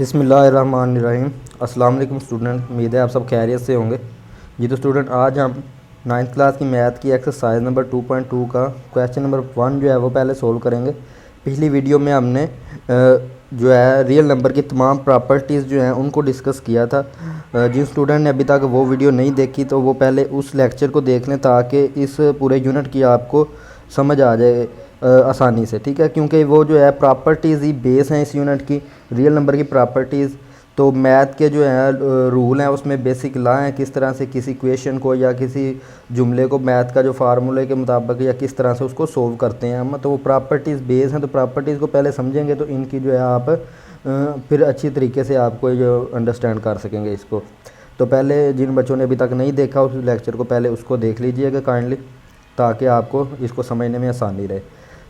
बिस्मिल्लाहिर्रहमानिर्रहीम। अस्सलाम वालेकुम स्टूडेंट, उम्मीद है आप सब खैरियत से होंगे। जी तो स्टूडेंट, आज हम 9th क्लास की मैथ की एक्सरसाइज नंबर 2.2 का क्वेश्चन नंबर 1 जो है वो पहले सोल्व करेंगे। पिछली वीडियो में हमने जो है रियल नंबर की तमाम प्रॉपर्टीज़ जो हैं उनको डिस्कस किया था। जिन स्टूडेंट ने अभी तक वो वीडियो नहीं देखी तो वो पहले उस लेक्चर को देख लें ताकि इस पूरे यूनिट की आपको समझ आ जाए आसानी से, ठीक है। क्योंकि वो जो है प्रॉपर्टीज़ ही बेस हैं इस यूनिट की, रियल नंबर की प्रॉपर्टीज़। तो मैथ के जो हैं रूल हैं उसमें बेसिक लॉ हैं, किस तरह से किसी क्वेश्चन को या किसी जुमले को मैथ का जो फार्मूले के मुताबिक या किस तरह से उसको सोल्व करते हैं हम। तो वो प्रॉपर्टीज़ बेस हैं, तो प्रॉपर्टीज़ को पहले समझेंगे तो इनकी जो है आप फिर अच्छी तरीके से आपको जो अंडरस्टैंड कर सकेंगे इसको। तो पहले जिन बच्चों ने अभी तक नहीं देखा उस लेक्चर को पहले उसको देख लीजिएगा काइंडली, ताकि आपको इसको समझने में आसानी रहे।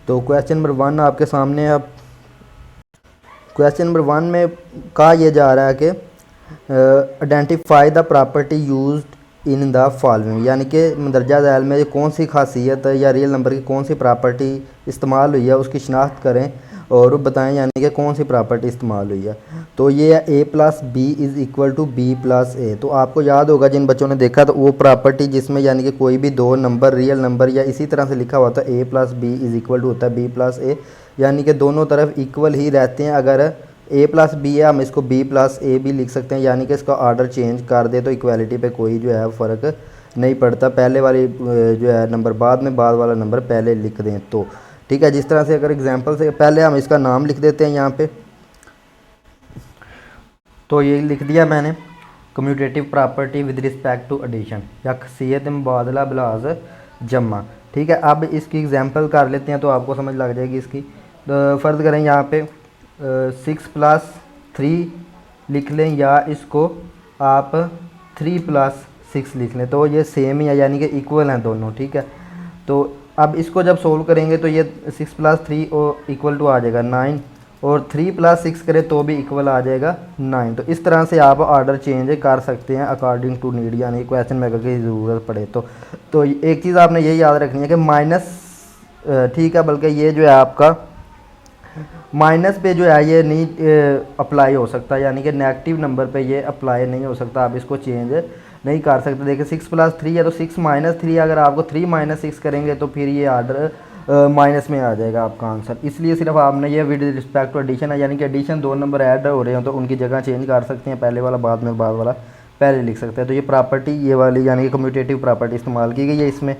तो क्वेश्चन नंबर 1 आपके सामने। अब क्वेश्चन नंबर 1 में कहा यह जा रहा है कि identify the property used in the following, यानी कि मंदरजा झैल में कौन सी खासियत या रियल नंबर की कौन सी प्रॉपर्टी इस्तेमाल हुई है उसकी शनाख्त करें और बताएं, यानी कि कौन सी प्रॉपर्टी इस्तेमाल हुई है। तो ये है a plus B is equal to B plus A. तो आपको याद होगा जिन बच्चों ने देखा तो वो प्रॉपर्टी जिसमें यानी कि कोई भी दो नंबर रियल नंबर या इसी तरह से लिखा हुआ था a plus B is equal to होता है b प्लस ए, यानी कि दोनों तरफ इक्वल ही रहते हैं। अगर a प्लस बी है हम इसको b प्लस ए भी लिख सकते हैं, यानी कि इसका ऑर्डर चेंज कर दे तो इक्वालिटी पे कोई जो है फ़र्क नहीं पड़ता। पहले वाली जो है नंबर बाद में, बाद वाला नंबर पहले लिख दें तो ठीक है। जिस तरह से अगर एग्जांपल से पहले हम इसका नाम लिख देते हैं यहाँ पे, तो ये लिख दिया मैंने commutative property with respect to addition या खसियत मुबादला बिलाज जमा, ठीक है। अब इसकी एग्जांपल कर लेते हैं तो आपको समझ लग जाएगी इसकी। तो फ़र्ज़ करें यहाँ पे 6 प्लस 3 लिख लें या इसको आप 3 प्लस 6 लिख लें, तो ये सेम ही है यानी कि इक्वल हैं दोनों, ठीक है। तो अब इसको जब सोल्व करेंगे तो ये 6 प्लस 3 और इक्वल टू आ जाएगा 9 और 3 प्लस 6 करें तो भी इक्वल आ जाएगा 9। तो इस तरह से आप ऑर्डर चेंज कर सकते हैं अकॉर्डिंग टू नीड, यानी क्वेश्चन में अगर की ज़रूरत पड़े तो एक चीज़ आपने ये याद रखनी है कि माइनस, ठीक है, बल्कि ये जो है आपका माइनस पे जो है ये नहीं अप्लाई हो सकता, यानी कि नेगेटिव नंबर पे ये अप्लाई नहीं हो सकता, आप इसको चेंज नहीं कर सकते। देखिए 6 प्लस 3 है तो 6 माइनस 3, अगर आपको 3 माइनस 6 करेंगे तो फिर ये आर्डर माइनस में आ जाएगा आपका आंसर। इसलिए सिर्फ आपने ये विद रिस्पेक्ट टू एडिशन है, यानी कि एडिशन दो नंबर ऐड हो रहे हो तो उनकी जगह चेंज कर सकते हैं, पहले वाला बाद में, बाद वाला पहले लिख सकते हैं। तो ये प्रॉपर्टी ये वाली यानी कि कम्यूटेटिव प्रॉपर्टी इस्तेमाल की गई है। इसमें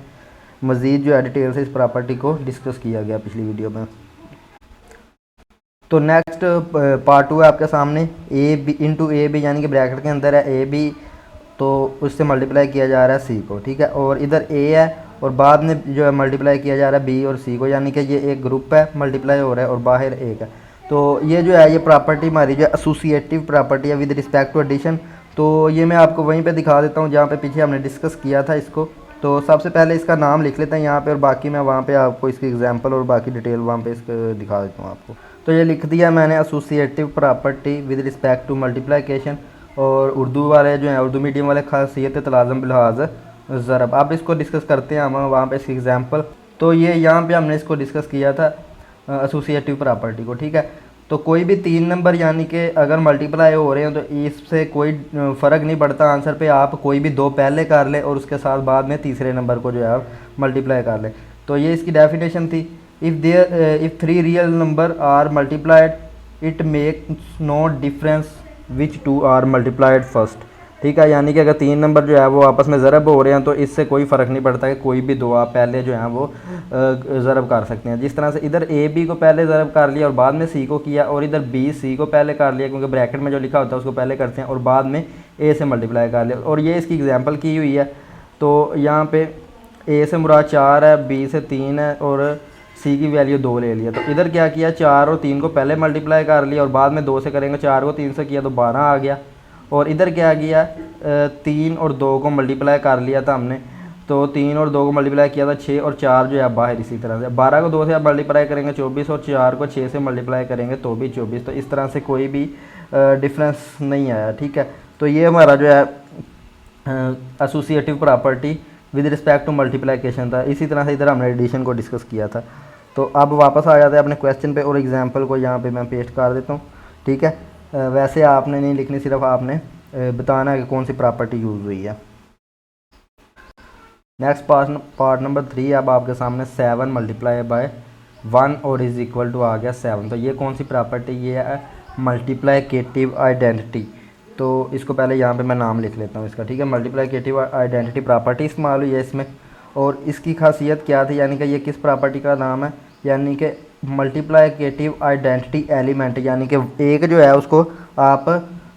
मज़ीद जो है डिटेल से इस प्रॉपर्टी को डिस्कस किया गया पिछली वीडियो में। तो नेक्स्ट पार्ट 2 है आपके सामने, ए बी इंटू ए बी, यानी कि ब्रैकेट के अंदर है ए बी, तो उससे मल्टीप्लाई किया जा रहा है सी को, ठीक है। और इधर ए है और बाद में जो है मल्टीप्लाई किया जा रहा है बी और सी को, यानी कि ये एक ग्रुप है मल्टीप्लाई हो रहा है और बाहर एक है। तो ये जो है ये प्रॉपर्टी हमारी जो एसोसिएटिव प्रॉपर्टी है विद रिस्पेक्ट टू एडिशन। तो ये मैं आपको वहीं पे दिखा देता हूँ जहाँ पे पीछे हमने डिस्कस किया था इसको। तो सबसे पहले इसका नाम लिख लेते हैं यहाँ पे और बाकी मैं वहाँ पे आपको इसकी एग्जांपल और बाकी डिटेल वहाँ पे इसको दिखा देता हूँ आपको। तो ये लिख दिया मैंने associative property with respect to multiplication, और उर्दू वाले जो हैं उर्दू मीडियम वाले खासियत तलाज़म बिलहाज ज़रब। अब इसको डिस्कस करते हैं हम वहाँ पे इसकी एग्जांपल। तो ये यहाँ पे हमने इसको डिस्कस किया था एसोसिएटिव प्रॉपर्टी को, ठीक है। तो कोई भी 3 नंबर यानी कि अगर मल्टीप्लाई हो रहे हैं तो इससे कोई फ़र्क नहीं पड़ता आंसर पे, आप कोई भी 2 पहले कर लें और उसके साथ बाद में तीसरे नंबर को जो है आप मल्टीप्लाई कर लें। तो ये इसकी डेफिनेशन थी, if 3 real number are multiplied it makes no difference which 2 are multiplied first, ठीक है। यानी कि अगर 3 नंबर जो है वो आपस में ज़रब हो रहे हैं तो इससे कोई फ़र्क नहीं पड़ता कि कोई भी 2 आप पहले जो हैं वो ज़रब कर सकते हैं। जिस तरह से इधर ए बी को पहले ज़रब कर लिया और बाद में सी को किया, और इधर बी सी को पहले कर लिया क्योंकि ब्रैकेट में जो लिखा होता है उसको पहले करते हैं, और बाद में ए से मल्टीप्लाई कर लिया, और ये इसकी एग्जाम्पल की हुई है। तो यहाँ पे ए से मुराद 4 है, बी से 3 है और सी की वैल्यू 2 ले लिया। तो इधर क्या किया, 4 और 3 को पहले मल्टीप्लाई कर लिया और बाद में 2 से करेंगे, 4 को 3 से किया तो 12 आ गया। और इधर क्या किया, 3 और 2 को मल्टीप्लाई कर लिया था हमने, तो 3 और 2 को मल्टीप्लाई किया था 6 और 4 जो है बाहर। इसी तरह से 12 को 2 से आप मल्टीप्लाई करेंगे 24 और 4 को 6 से मल्टीप्लाई करेंगे तो भी 24। तो इस तरह से कोई भी डिफरेंस नहीं आया, ठीक है। तो ये हमारा जो है associative property with respect to multiplication था। इसी तरह से इधर हमने एडिशन को डिस्कस किया था। तो अब वापस आ जाते हैं अपने क्वेश्चन पे और एग्जांपल को यहाँ पे मैं पेस्ट कर देता हूँ, ठीक है। वैसे आपने नहीं लिखनी, सिर्फ आपने बताना है कि कौन सी प्रॉपर्टी यूज़ हुई है। नेक्स्ट पार्ट नंबर 3 अब आपके सामने 7 मल्टीप्लाई बाय 1 और इज़ इक्वल टू आ गया 7। तो ये कौन सी प्रॉपर्टी, ये है मल्टीप्लिकेटिव आइडेंटिटी। तो इसको पहले यहाँ पे मैं नाम लिख लेता हूँ इसका, ठीक है। मल्टीप्लिकेटिव आइडेंटिटी प्रॉपर्टी इस्तेमाल हुई है इसमें, और इसकी खासियत क्या थी, यानी कि ये किस प्रॉपर्टी का नाम है, यानी कि मल्टीप्लिकेटिव आइडेंटिटी एलिमेंट, यानी कि एक जो है उसको आप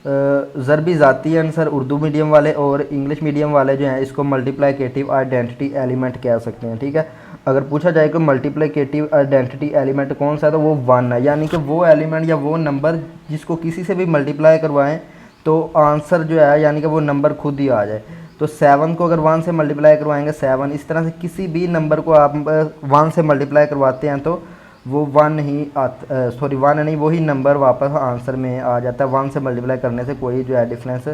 ज़रबी ज़ाती आंसर उर्दू मीडियम वाले और इंग्लिश मीडियम वाले जो हैं इसको मल्टीप्लिकेटिव आइडेंटिटी एलिमेंट कह सकते हैं, ठीक है। अगर पूछा जाए कि मल्टीप्लिकेटिव आइडेंटिटी एलिमेंट कौन सा है, तो वो 1 है, यानी कि वो एलिमेंट या वो नंबर जिसको किसी से भी मल्टीप्लाई करवाएं तो आंसर जो है यानी कि वो नंबर खुद ही आ जाए। तो 7 को अगर 1 से मल्टीप्लाई करवाएंगे 7, इस तरह से किसी भी नंबर को आप 1 से मल्टीप्लाई करवाते हैं तो वो 1 ही सॉरी 1 नहीं, वही नंबर वापस आंसर में आ जाता है। 1 से मल्टीप्लाई करने से कोई जो है डिफरेंस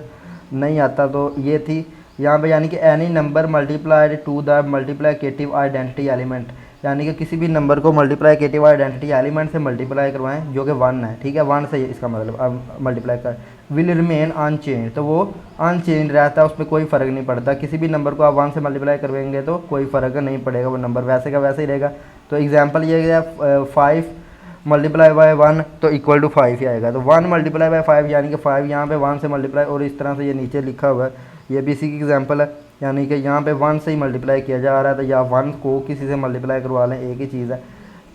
नहीं आता। तो ये थी यहाँ पे, यानी कि any number multiplied to the multiplicative identity element, यानी कि किसी भी नंबर को मल्टीप्लिकेटिव आइडेंटिटी एलिमेंट से मल्टीप्लाई करवाएं जो कि 1 है, ठीक है। 1 से इसका मतलब मल्टीप्लाई कर विल रिमेन अनचेंज, तो वो अनचेंज रहता है, उसमें कोई फ़र्क नहीं पड़ता। किसी भी नंबर को आप 1 से मल्टीप्लाई करवाएंगे तो कोई फ़र्क नहीं पड़ेगा, वो नंबर वैसे का वैसे ही रहेगा। तो एग्जांपल ये गया 5 मल्टीप्लाई बाय 1 तो इक्वल टू 5 ही आएगा। तो 1 मल्टीप्लाई बाय 5 यानी कि 5 यहाँ पे 1 से मल्टीप्लाई, और इस तरह से ये नीचे लिखा हुआ है, ये भी इसी की एग्जांपल है, यानी कि यहाँ पे 1 से ही मल्टीप्लाई किया जा रहा है। तो या 1 को किसी से मल्टीप्लाई करवा लें, एक ही चीज़ है,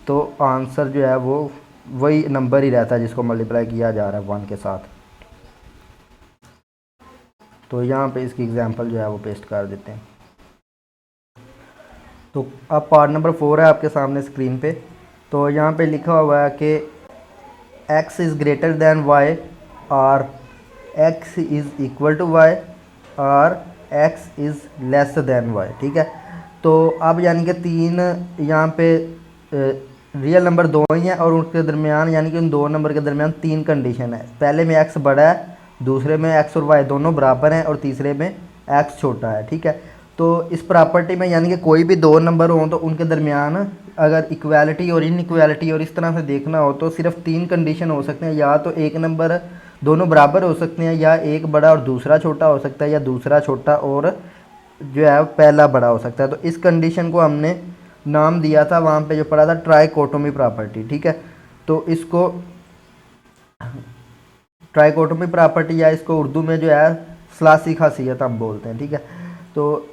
तो आंसर जो है वो वही नंबर ही रहता है जिसको मल्टीप्लाई किया जा रहा है 1 के साथ। तो यहाँ पे इसकी एग्जांपल जो है वो पेस्ट कर देते हैं। तो अब पार्ट नंबर 4 है आपके सामने स्क्रीन पे। तो यहाँ पे लिखा हुआ है कि x is greater than y और x is equal to y और x is less than y, ठीक है। तो अब यानी कि 3 यहाँ पे रियल नंबर 2 ही हैं और उनके दरमियान यानी कि उन 2 नंबर के दरमियान 3 कंडीशन है। पहले में x बड़ा है, दूसरे में x और y दोनों बराबर हैं, और तीसरे में x छोटा है, ठीक है। तो इस प्रॉपर्टी में यानी कि कोई भी 2 नंबर हों तो उनके दरमियान अगर इक्वालिटी और इनइक्वालिटी और इस तरह से देखना हो तो सिर्फ 3 कंडीशन हो सकते हैं, या तो एक नंबर दोनों बराबर हो सकते हैं, या एक बड़ा और दूसरा छोटा हो सकता है, या दूसरा छोटा और जो है पहला बड़ा हो सकता है। तो इस कंडीशन को हमने नाम दिया था वहाँ पे जो पढ़ा था ट्राइकोटोमी प्रॉपर्टी, ठीक है। तो इसको ट्राइकोटोमी प्रॉपर्टी या इसको उर्दू में जो है सलासी खासियत हम बोलते हैं, ठीक है। तो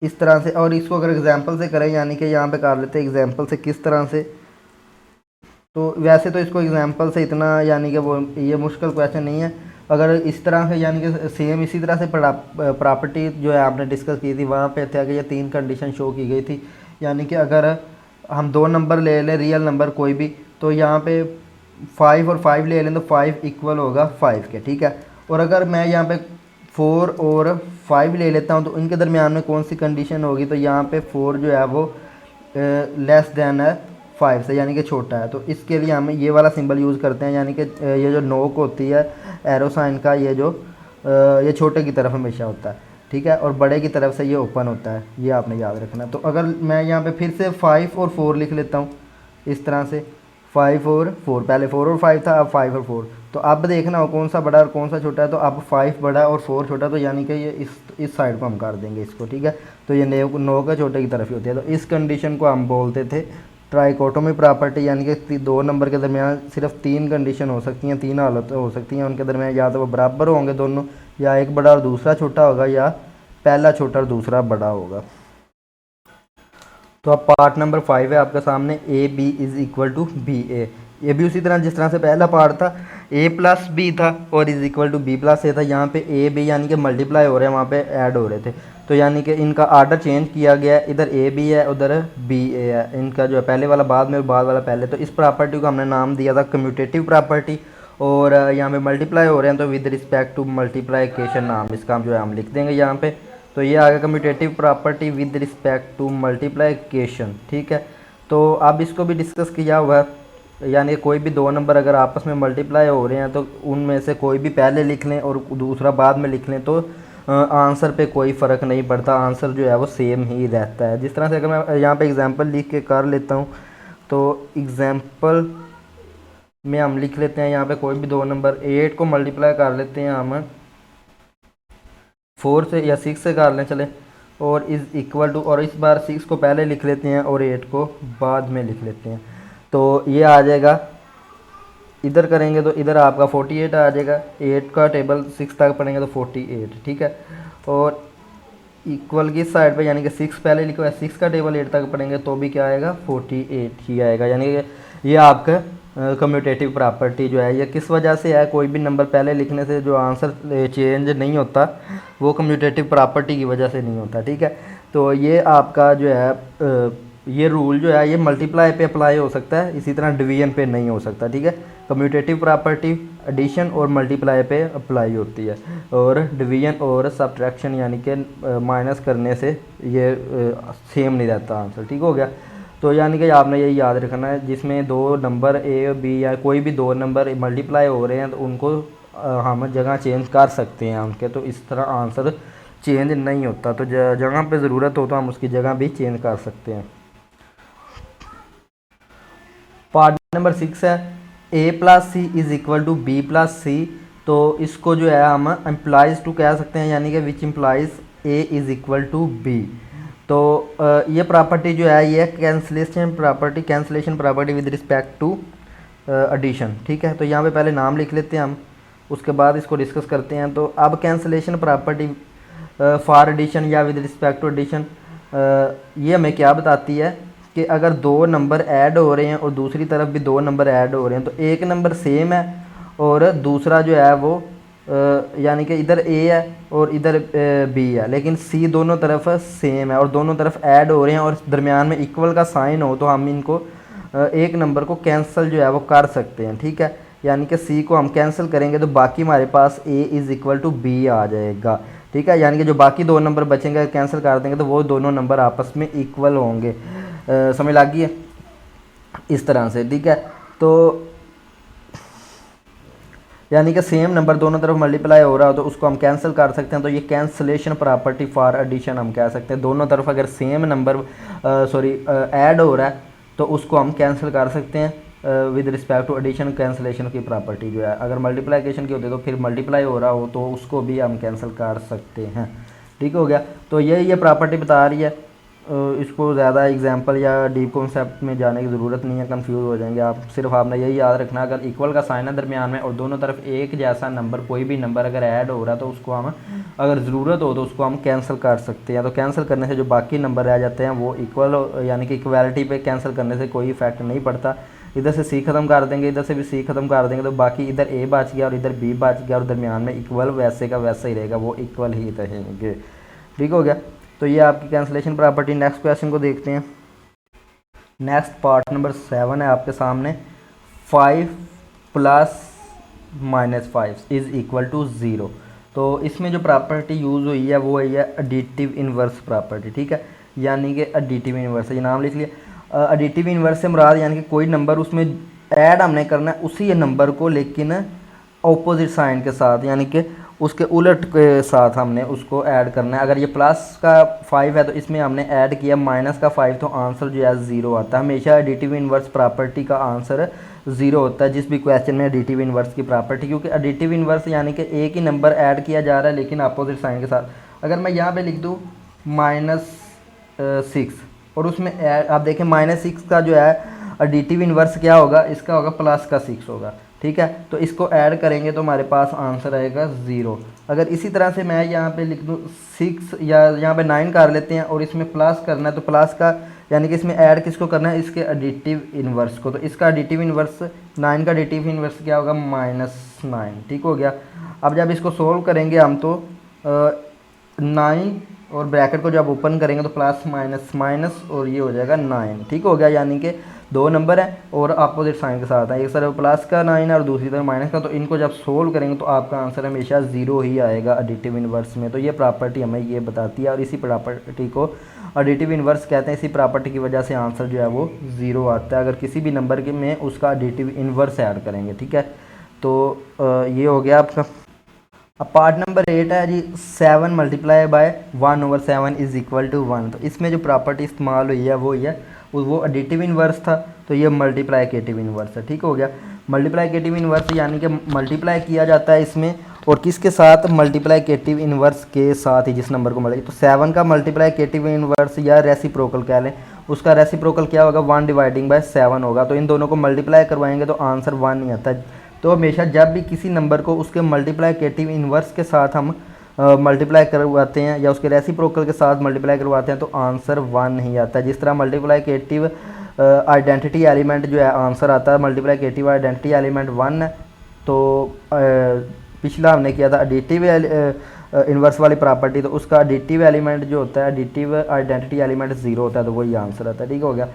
इस तरह से, और इसको अगर एग्जांपल से करें यानी कि यहाँ पे कर लेते हैं एग्जांपल से किस तरह से। तो वैसे तो इसको एग्जांपल से इतना यानी कि वो ये मुश्किल क्वेश्चन नहीं है। अगर इस तरह से यानी कि सेम इसी तरह से प्रॉपर्टी जो है आपने डिस्कस की थी वहाँ पे था कि ये 3 कंडीशन शो की गई थी, यानी कि अगर हम 2 नंबर ले लें रियल नंबर कोई भी, तो यहाँ पे 5 और 5 ले लें तो 5 इक्वल होगा 5 के, ठीक है। और अगर मैं यहाँ पे 4 और 5 ले लेता हूँ तो इनके दरमियान में कौन सी कंडीशन होगी, तो यहाँ पे 4 जो है वो लेस देन है 5 से, यानी कि छोटा है। तो इसके लिए हम ये वाला सिंबल यूज़ करते हैं, यानी कि ये जो नोक होती है एरो साइन का, ये छोटे की तरफ हमेशा होता है, ठीक है, और बड़े की तरफ से ये ओपन होता है, ये आपने याद रखना। तो अगर मैं यहाँ पे फिर से 5 और 4 लिख लेता हूँ इस तरह से, 5 और 4, पहले 4 और 5 था, अब 5 और 4। तो अब देखना हो कौन सा बड़ा और कौन सा छोटा है, तो अब 5 बड़ा और 4 छोटा, तो यानी कि ये इस साइड को हम कर देंगे इसको, ठीक है। तो ये नो का छोटे की तरफ ही होती है। तो इस कंडीशन को हम बोलते थे ट्राइकोटोमी प्रॉपर्टी, यानी कि 2 नंबर के दरमियान सिर्फ 3 कंडीशन हो सकती हैं, 3 हालत हो सकती हैं उनके दरमियान, या तो वो बराबर होंगे दोनों, या एक बड़ा और दूसरा छोटा होगा, या पहला छोटा और दूसरा बड़ा होगा। तो अब पार्ट नंबर 5 है आपके सामने, ए B is equal to B A. ये भी उसी तरह जिस तरह से पहला पार्ट था a प्लस बी था और is equal to B plus A था। यहाँ पे ए बी यानी कि मल्टीप्लाई हो रहे हैं, वहाँ पे ऐड हो रहे थे, तो यानी कि इनका आर्डर चेंज किया गया, इधर ए बी है उधर बी ए है, इनका जो है पहले वाला बाद में और बाद वाला पहले। तो इस प्रॉपर्टी को हमने नाम दिया था कम्यूटेटिव प्रॉपर्टी, और यहाँ पे मल्टीप्लाई हो रहे हैं तो विद रिस्पेक्ट टू मल्टीप्लाइकेशन नाम इसका जो है हम लिख देंगे यहाँ पे। तो ये आ गया commutative property with respect to multiplication, ठीक है। तो अब इसको भी डिस्कस किया हुआ है, यानी कोई भी 2 नंबर अगर आपस में मल्टीप्लाई हो रहे हैं तो उनमें से कोई भी पहले लिख लें और दूसरा बाद में लिख लें तो आंसर पे कोई फ़र्क नहीं पड़ता, आंसर जो है वो सेम ही रहता है। जिस तरह से अगर मैं यहाँ पे एग्जांपल लिख के कर लेता हूँ, तो एग्जांपल में हम लिख लेते हैं यहाँ पे कोई भी दो नंबर, 8 को मल्टीप्लाई कर लेते हैं हम 4 से या 6 से कर लें चले, और इज़ इक्वल टू, और इस बार 6 को पहले लिख लेते हैं और 8 को बाद में लिख लेते हैं। तो ये आ जाएगा, इधर करेंगे तो इधर आपका 48 आ जाएगा, 8 का टेबल 6 तक पढ़ेंगे तो 48, ठीक है। और इक्वल की साइड पे यानी कि 6 पहले लिखो है, 6 का टेबल 8 तक पढ़ेंगे तो भी क्या आएगा, 48 ही आएगा। यानी कि ये आपका कम्यूटेटिव प्रॉपर्टी जो है ये किस वजह से है, कोई भी नंबर पहले लिखने से जो आंसर चेंज नहीं होता वो कम्यूटेटिव प्रॉपर्टी की वजह से नहीं होता, ठीक है। तो ये आपका जो है ये रूल जो है ये मल्टीप्लाई पे अप्लाई हो सकता है, इसी तरह डिवीजन पे नहीं हो सकता, ठीक है। कम्यूटेटिव प्रॉपर्टी एडिशन और मल्टीप्लाई पे अप्लाई होती है, और डिवीजन और सब्ट्रैक्शन यानी कि माइनस करने से ये सेम नहीं रहता आंसर, ठीक हो गया। तो यानी कि आपने ये याद रखना है, जिसमें दो नंबर ए बी या कोई भी दो नंबर मल्टीप्लाई हो रहे हैं तो उनको हम जगह चेंज कर सकते हैं उनके, तो इस तरह आंसर चेंज नहीं होता। तो जगह पे ज़रूरत हो तो हम उसकी जगह भी चेंज कर सकते हैं। पार्ट नंबर 6 है a plus C is equal to B plus C. तो इसको जो है हम इम्प्लाइज टू कह सकते हैं, यानी कि which implies a is equal to b। तो ये प्रॉपर्टी जो है ये cancellation property with respect to addition, ठीक है। तो यहाँ पे पहले नाम लिख लेते हैं हम, उसके बाद इसको डिस्कस करते हैं। तो अब कैंसलेशन प्रॉपर्टी फॉर एडिशन या विद रिस्पेक्ट टू एडिशन ये हमें क्या बताती है कि अगर दो नंबर ऐड हो रहे हैं और दूसरी तरफ भी दो नंबर ऐड हो रहे हैं, तो एक नंबर सेम है और दूसरा जो है वो यानी कि इधर a है और इधर b है, लेकिन c दोनों तरफ सेम है और दोनों तरफ ऐड हो रहे हैं और दरमियान में इक्वल का साइन हो, तो हम इनको एक नंबर को कैंसिल जो है वो कर सकते हैं, ठीक है। यानी कि c को हम कैंसिल करेंगे तो बाकी हमारे पास a is equal to b आ जाएगा, ठीक है। यानी कि जो बाकी दो नंबर बचेंगे कैंसिल कर देंगे तो वो दोनों नंबर आपस में इक्वल होंगे। समझ लग गई है इस तरह से, ठीक है। तो यानी कि सेम नंबर दोनों तरफ मल्टीप्लाई हो रहा हो तो उसको हम कैंसिल कर सकते हैं। तो ये कैंसलेशन प्रॉपर्टी फॉर एडिशन हम कह सकते हैं, दोनों तरफ अगर सेम नंबर ऐड हो रहा है तो उसको हम कैंसिल कर सकते हैं with respect to addition. Cancellation की प्रॉपर्टी जो है अगर मल्टीप्लिकेशन की होती है तो फिर मल्टीप्लाई हो रहा हो तो उसको भी हम कैंसिल कर सकते हैं, ठीक हो गया। तो ये प्रॉपर्टी बता रही है, इसको ज़्यादा एग्जांपल या डीप कॉन्सेप्ट में जाने की ज़रूरत नहीं है, कंफ्यूज हो जाएंगे आप। सिर्फ आपने यही याद रखना, अगर इक्वल का साइन है दरमियान में और दोनों तरफ एक जैसा नंबर कोई भी नंबर अगर ऐड हो रहा है तो उसको हम अगर ज़रूरत हो तो उसको हम कैंसिल कर सकते हैं। तो कैंसिल करने से जो बाकी नंबर रह जाते हैं वो इक्वल यानी कि इक्वालिटी पे कैंसिल करने से कोई इफेक्ट नहीं पड़ता। इधर से सी ख़त्म कर देंगे, इधर से भी सी ख़त्म कर देंगे तो बाकी इधर ए बच गया और इधर बी बच गया और दरमियान में इक्वल वैसे का वैसा ही रहेगा, वो इक्वल ही रहेंगे, ठीक हो गया। तो ये आपकी कैंसलेशन प्रॉपर्टी। नेक्स्ट क्वेश्चन को देखते हैं। नेक्स्ट पार्ट नंबर 7 है आपके सामने, 5 प्लस -5 इज़ इक्वल टू 0। तो इसमें जो प्रॉपर्टी यूज़ हुई है वो है एडिटिव इन्वर्स प्रॉपर्टी, ठीक है। यानी कि एडिटिव इन्वर्स, ये नाम लिख लिया। एडिटिव इन्वर्स से मुराद यानी कि कोई नंबर उसमें ऐड हमने करना है उसी नंबर को, लेकिन ऑपोजिट साइन के साथ, यानी कि उसके उलट के साथ हमने उसको ऐड करना है। अगर ये प्लस का 5 है तो इसमें हमने ऐड किया माइनस का 5, तो आंसर जो है 0 आता है। हमेशा एडिटिव इन्वर्स प्रॉपर्टी का आंसर 0 होता है जिस भी क्वेश्चन में एडिटिव इन्वर्स की प्रॉपर्टी, क्योंकि एडिटिव इन्वर्स यानी कि एक ही नंबर ऐड किया जा रहा है लेकिन अपोजिट साइन के साथ। अगर मैं यहाँ पे लिख दूँ -6 और उसमें आप देखें -6 का जो है एडिटिव इन्वर्स क्या होगा, इसका होगा प्लस का 6 होगा, ठीक है। तो इसको ऐड करेंगे तो हमारे पास आंसर आएगा 0। अगर इसी तरह से मैं यहाँ पे लिख दूँ 6 या यहाँ पे 9 कर लेते हैं और इसमें प्लस करना है, तो प्लस का यानी कि इसमें ऐड किसको करना है, इसके एडिटिव इन्वर्स को। तो इसका एडिटिव इन्वर्स 9 का एडिटिव इन्वर्स क्या होगा, -9, ठीक हो गया। अब जब इसको सोल्व करेंगे हम तो 9 और ब्रैकेट को जब ओपन करेंगे तो प्लस माइनस माइनस और ये हो जाएगा 9, ठीक हो गया। यानी कि दो नंबर है और अपोजिट साइन के साथ है, एक तरफ प्लस का 9 है और दूसरी तरफ माइनस का, तो इनको जब सोल्व करेंगे तो आपका आंसर हमेशा 0 ही आएगा एडिटिव इन्वर्स में। तो ये प्रॉपर्टी हमें ये बताती है और इसी प्रॉपर्टी को एडिटिव इन्वर्स कहते हैं। इसी प्रॉपर्टी की वजह से आंसर जो है वो 0 आता है अगर किसी भी नंबर के में उसका एडिटिव इन्वर्स ऐड करेंगे, ठीक है। तो ये हो गया आपका। अब पार्ट नंबर 8 है जी, 7 multiply by 1/7 is equal to 1। तो इसमें जो प्रॉपर्टी इस्तेमाल हुई है वो ये वो एडिटिव इन्वर्स था, तो ये मल्टीप्लाइकेटिव इन्वर्स है, ठीक हो गया। मल्टीप्लाइकेटिव इन्वर्स यानी कि मल्टीप्लाई किया जाता है इसमें, और किसके साथ? मल्टीप्लाइकेटिव इन्वर्स के साथ ही, जिस नंबर को मिलेगा। तो 7 का मल्टीप्लाइकेटिव इन्वर्स या रेसिप्रोकल कह लें, उसका रेसिप्रोकल क्या होगा? 1/7 होगा। तो इन दोनों को मल्टीप्लाई करवाएंगे तो आंसर 1 ही आता है। तो हमेशा जब भी किसी नंबर को उसके मल्टीप्लाइकेटिव इन्वर्स के साथ हम मल्टीप्लाई करवाते हैं या उसके रेसिप्रोकल के साथ मल्टीप्लाई करवाते हैं तो आंसर 1 ही आता है। जिस तरह मल्टीप्लाइकेटिव आइडेंटिटी एलिमेंट जो है आंसर आता है, मल्टीप्लाइकेटिव आइडेंटिटी एलिमेंट 1 है। तो पिछला हमने किया था एडिटिव इन्वर्स वाली प्रॉपर्टी, तो उसका एडिटिव एलिमेंट जो होता है, एडिटिव आइडेंटिटी एलिमेंट 0 होता है, तो वही आंसर आता है। ठीक हो गया।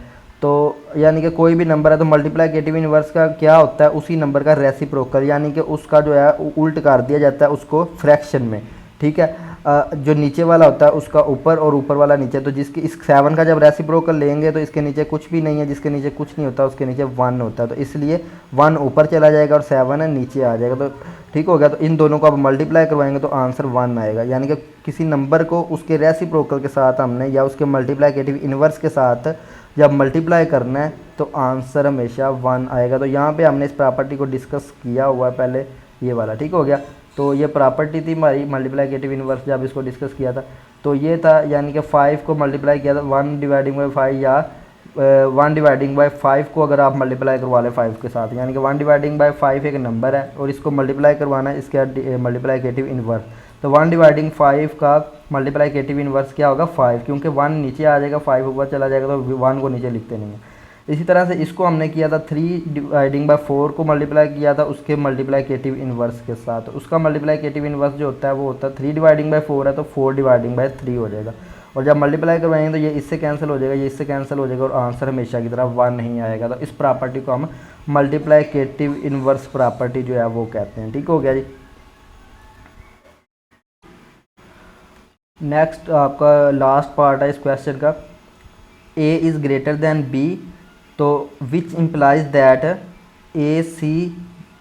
तो यानी कि कोई भी नंबर है तो मल्टीप्लाइकेटिव इन्वर्स का क्या होता है? उसी नंबर का रेसिप्रोकल, यानी कि उसका जो है उल्ट कर दिया जाता है उसको फ्रैक्शन में। ठीक है। जो नीचे वाला होता है उसका ऊपर और ऊपर वाला नीचे। तो जिसके इस 7 का जब रेसिप्रोकल लेंगे तो इसके नीचे कुछ भी नहीं है, जिसके नीचे कुछ नहीं होता उसके नीचे 1 होता है, तो इसलिए 1 ऊपर चला जाएगा और 7 है नीचे आ जाएगा। तो ठीक हो गया। तो इन दोनों को अब मल्टीप्लाई करवाएंगे तो आंसर 1 आएगा। यानी कि किसी नंबर को उसके रेसिप्रोकल के साथ हमने या उसके मल्टीप्लाइकेटिव इन्वर्स के साथ जब मल्टीप्लाई करना है तो आंसर हमेशा 1 आएगा। तो यहाँ पे हमने इस प्रॉपर्टी को डिस्कस किया हुआ है पहले, ये वाला। ठीक हो गया। तो ये प्रॉपर्टी थी हमारी मल्टीप्लाइकेटिव इन्वर्स, जब इसको डिस्कस किया था तो ये था, यानी कि 5 को मल्टीप्लाई किया था 1/5 या 1/5 को अगर आप मल्टीप्लाई करवा लें 5 के साथ, यानी कि 1/5 एक नंबर है और इसको मल्टीप्लाई करवाना है इसके मल्टीप्लाइकेटिव इन्वर्स। तो 1/5 का मल्टीप्लाइकेटिव इन्वर्स क्या होगा? 5, क्योंकि 1 नीचे आ जाएगा, 5 ऊपर चला जाएगा, तो 1 को नीचे लिखते नहीं है। इसी तरह से इसको हमने किया था 3/4 को मल्टीप्लाई किया था उसके मल्टीप्लाइकेटिव इन्वर्स के साथ। उसका मल्टीप्लाइकेटिव इन्वर्स जो होता है वो होता है 3/4 है, तो 4/3 हो जाएगा। और जब मल्टीप्लाई करवाएंगे तो ये इससे कैंसिल हो जाएगा, ये इससे कैंसिल हो जाएगा और आंसर हमेशा की तरह 1 नहीं आएगा। तो इस प्रॉपर्टी को हम मल्टीप्लाइकेटिव इन्वर्स प्रॉपर्टी जो है वो कहते हैं। ठीक हो गया जी। नेक्स्ट आपका लास्ट पार्ट है इस क्वेश्चन का, A is greater than B, तो which implies that A C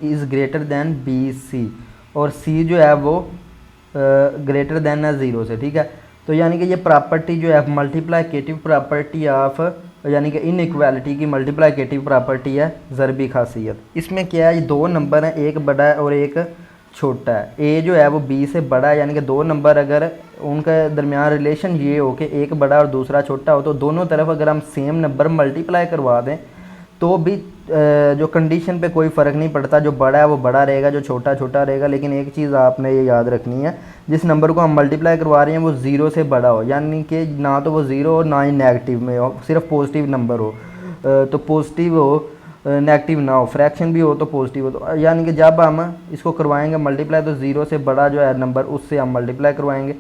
is greater than B C, और सी जो है वो ग्रेटर दैन है 0 से। ठीक है। तो यानी कि ये प्रॉपर्टी जो है मल्टीप्लाइकेटिव प्रॉपर्टी ऑफ, यानी कि इनइक्वालिटी की मल्टीप्लाइकेटिव प्रॉपर्टी है ज़रबी खासियत। इसमें क्या है, ये 2 नंबर हैं, एक बड़ा है और एक छोटा है। ए जो है वो बी से बड़ा है, यानी कि 2 नंबर अगर उनके दरमियान रिलेशन ये हो कि एक बड़ा और दूसरा छोटा हो, तो दोनों तरफ अगर हम सेम नंबर मल्टीप्लाई करवा दें तो भी जो कंडीशन पे कोई फ़र्क नहीं पड़ता, जो बड़ा है वो बड़ा रहेगा, जो छोटा छोटा रहेगा। लेकिन एक चीज़ आपने ये याद रखनी है, जिस नंबर को हम मल्टीप्लाई करवा रहे हैं वो 0 से बड़ा हो, यानी कि ना तो वो 0 हो ना ही नेगेटिव में हो, सिर्फ पॉजिटिव नंबर हो। तो पॉजिटिव हो, नेगेटिव ना हो, फ्रैक्शन भी हो तो पॉजिटिव हो। तो यानी कि जब हम इसको करवाएंगे मल्टीप्लाई तो 0 से बड़ा जो है नंबर उससे हम मल्टीप्लाई करवाएंगे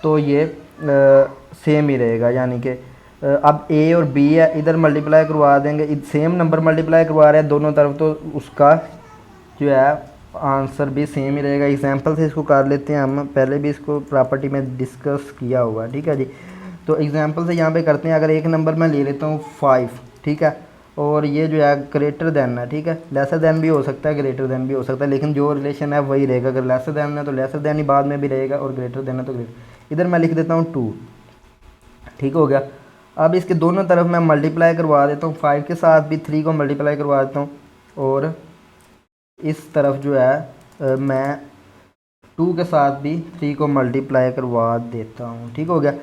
तो ये सेम ही रहेगा। यानी कि अब ए और बी है, इधर मल्टीप्लाई करवा देंगे, सेम नंबर मल्टीप्लाई करवा रहे हैं दोनों तरफ, तो उसका जो है आंसर भी सेम ही रहेगा। एग्जांपल से इसको कर लेते हैं हम, पहले भी इसको प्रॉपर्टी में डिस्कस किया हुआ है। ठीक है जी। तो एग्जांपल से यहाँ पे करते हैं, अगर एक नंबर मैं ले लेता हूँ 5, ठीक है, और ये जो है ग्रेटर दैन है, ठीक है, लेसर दैन भी हो सकता है, ग्रेटर दैन भी हो सकता है, लेकिन जो रिलेशन है वही रहेगा। अगर लेसर दैन है तो लेसर दैन ही बाद में भी रहेगा, और ग्रेटर दैन है तो ग्रेटर। इधर मैं लिख देता हूँ 2, ठीक हो गया। अब इसके दोनों तरफ मैं मल्टीप्लाई करवा देता हूँ, 5 के साथ भी 3 को मल्टीप्लाई करवा देता हूँ, और इस तरफ जो है मैं 2 के साथ भी 3 को मल्टीप्लाई करवा देता हूँ। ठीक हो गया।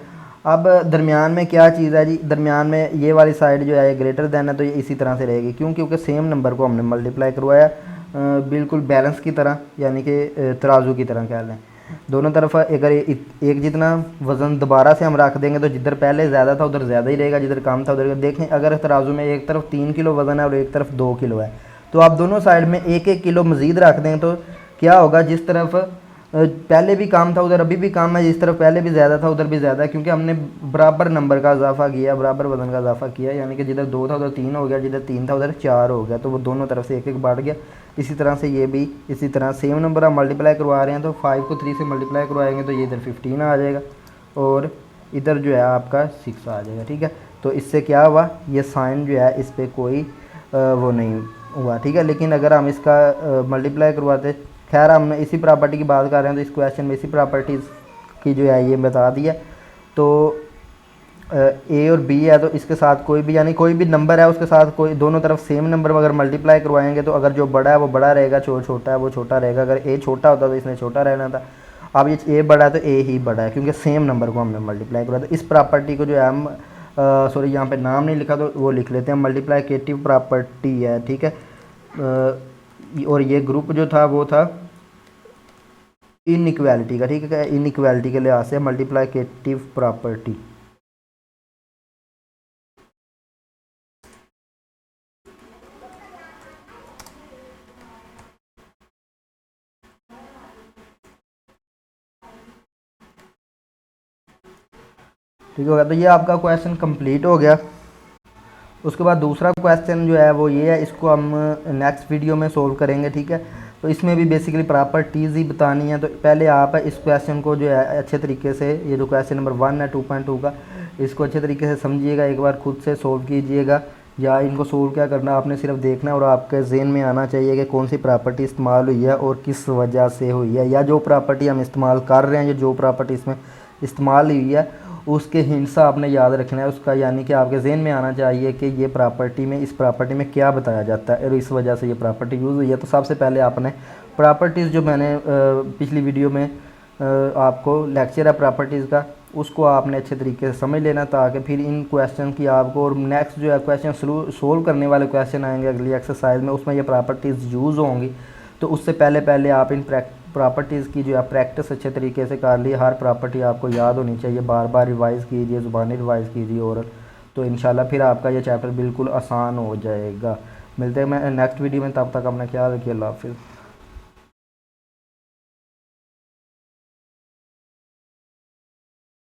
अब दरमियान में क्या चीज़ है जी, दरमियान में ये वाली साइड जो है ये ग्रेटर दैन है, तो ये इसी तरह से रहेगी, क्यों? क्योंकि सेम नंबर को हमने मल्टीप्लाई करवाया बिल्कुल बैलेंस की तरह, यानी कि तराजू की तरह कह लें। दोनों तरफ अगर एक जितना वज़न दोबारा से हम रख देंगे तो जिधर पहले ज़्यादा था उधर ज़्यादा ही रहेगा, जिधर कम था उधर। देखें अगर तराजू में एक तरफ 3 किलो वज़न है और एक तरफ 2 किलो है, तो आप दोनों साइड में 1-1 किलो मज़ीद रख दें तो क्या होगा, जिस तरफ पहले भी कम था उधर अभी भी कम है, जिस तरफ पहले भी ज़्यादा था उधर भी ज़्यादा है, क्योंकि हमने बराबर नंबर का इजाफा किया, बराबर वज़न का इजाफा किया। यानी कि जिधर 2 था उधर 3 हो गया, जिधर 3 था उधर 4 हो गया, तो वो दोनों तरफ से 1-1 बढ़ गया। इसी तरह से ये भी इसी तरह सेम नंबर आप मल्टीप्लाई करवा रहे हैं, तो 5 को 3 से मल्टीप्लाई करवाएंगे तो ये इधर 15 आ जाएगा और इधर जो है आपका 6 आ जाएगा। ठीक है। तो इससे क्या हुआ, ये साइन जो है इस पर कोई वो नहीं हुआ। ठीक है। लेकिन अगर हम इसका मल्टीप्लाई करवाते, खैर हम इसी प्रॉपर्टी की बात कर रहे हैं तो इस क्वेश्चन में इसी प्रॉपर्टीज़ की जो है ये बता दिया। तो ए और बी है तो इसके साथ कोई भी, यानी कोई भी नंबर है उसके साथ कोई दोनों तरफ सेम नंबर अगर मल्टीप्लाई करवाएंगे तो अगर जो बड़ा है वो बड़ा रहेगा, जो छोटा है वो छोटा रहेगा। अगर ए छोटा होता तो इसने छोटा रहना था। अब ये ए बड़ा है तो ए ही बड़ा है क्योंकि सेम नंबर को हमने मल्टीप्लाई करवाया। तो इस प्रॉपर्टी को जो है हम सॉरी यहाँ पे नाम नहीं लिखा तो वो लिख लेते हैं, मल्टीप्लाइकेटिव प्रॉपर्टी है, ठीक है। और ये ग्रुप जो था वो था इनइक्वालिटी का, ठीक है। इनइक्वालिटी के लिहाज से मल्टीप्लाइकेटिव प्रॉपर्टी। ठीक हो गया, तो ये आपका क्वेश्चन कंप्लीट हो गया। उसके बाद दूसरा क्वेश्चन जो है वो ये है, इसको हम नेक्स्ट वीडियो में सोल्व करेंगे, ठीक है। तो इसमें भी बेसिकली प्रॉपर्टीज़ ही बतानी है। तो पहले आप इस क्वेश्चन को जो है अच्छे तरीके से, ये जो क्वेश्चन नंबर 1 है 2.2 का, इसको अच्छे तरीके से समझिएगा, एक बार खुद से सोल्व कीजिएगा। या इनको सोल्व क्या करना, आपने सिर्फ देखना है और आपके जहन में आना चाहिए कि कौन सी प्रॉपर्टी इस्तेमाल हुई है और किस वजह से हुई है, या जो प्रॉपर्टी हम इस्तेमाल कर रहे हैं, या जो प्रॉपर्टी इसमें इस्तेमाल हुई है उसके हिंट्स आपने याद रखना है उसका, यानी कि आपके जहन में आना चाहिए कि ये प्रॉपर्टी में, इस प्रॉपर्टी में क्या बताया जाता है और इस वजह से ये प्रॉपर्टी यूज़ हुई है। तो सबसे पहले आपने प्रॉपर्टीज़ जो मैंने पिछली वीडियो में आपको लेक्चर है प्रॉपर्टीज़ का, उसको आपने अच्छे तरीके से समझ लेना ताकि फिर इन क्वेश्चन की आपको, और नेक्स्ट जो है क्वेश्चन सोल्व करने वाले क्वेश्चन आएंगे अगली एक्सरसाइज में, उसमें ये प्रॉपर्टीज़ यूज़ होंगी। तो उससे पहले आप इन प्रॉपर्टीज़ की जो है प्रैक्टिस अच्छे तरीके से कर ली। हर प्रॉपर्टी आपको याद होनी चाहिए, बार बार रिवाइज़ कीजिए, ज़ुबानी रिवाइज़ कीजिए ओरल, तो इंशाल्लाह फिर आपका ये चैप्टर बिल्कुल आसान हो जाएगा। मिलते हैं मैं नेक्स्ट वीडियो में, तब तक अपना ख्याल रखिए। अल्लाह हाफ़िज़।